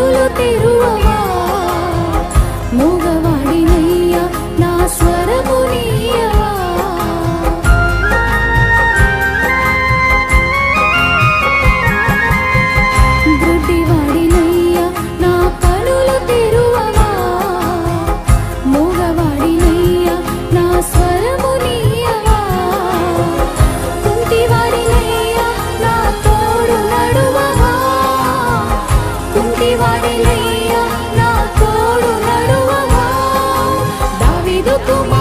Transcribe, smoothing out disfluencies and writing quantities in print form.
కనులు తెరువవా మూగవాడినయ్యా నా స్వరము నీయవా గుడ్డివాడినయ్యా నా కనులు తెరువవా మూగవాడినయ్యా నా స్వరము నీయవా కుంటివాడినయ్యా నా తోడు నడువవా కుంటివాడినయ్యా నా తోడు నడువవా దావీదు కుమారుడా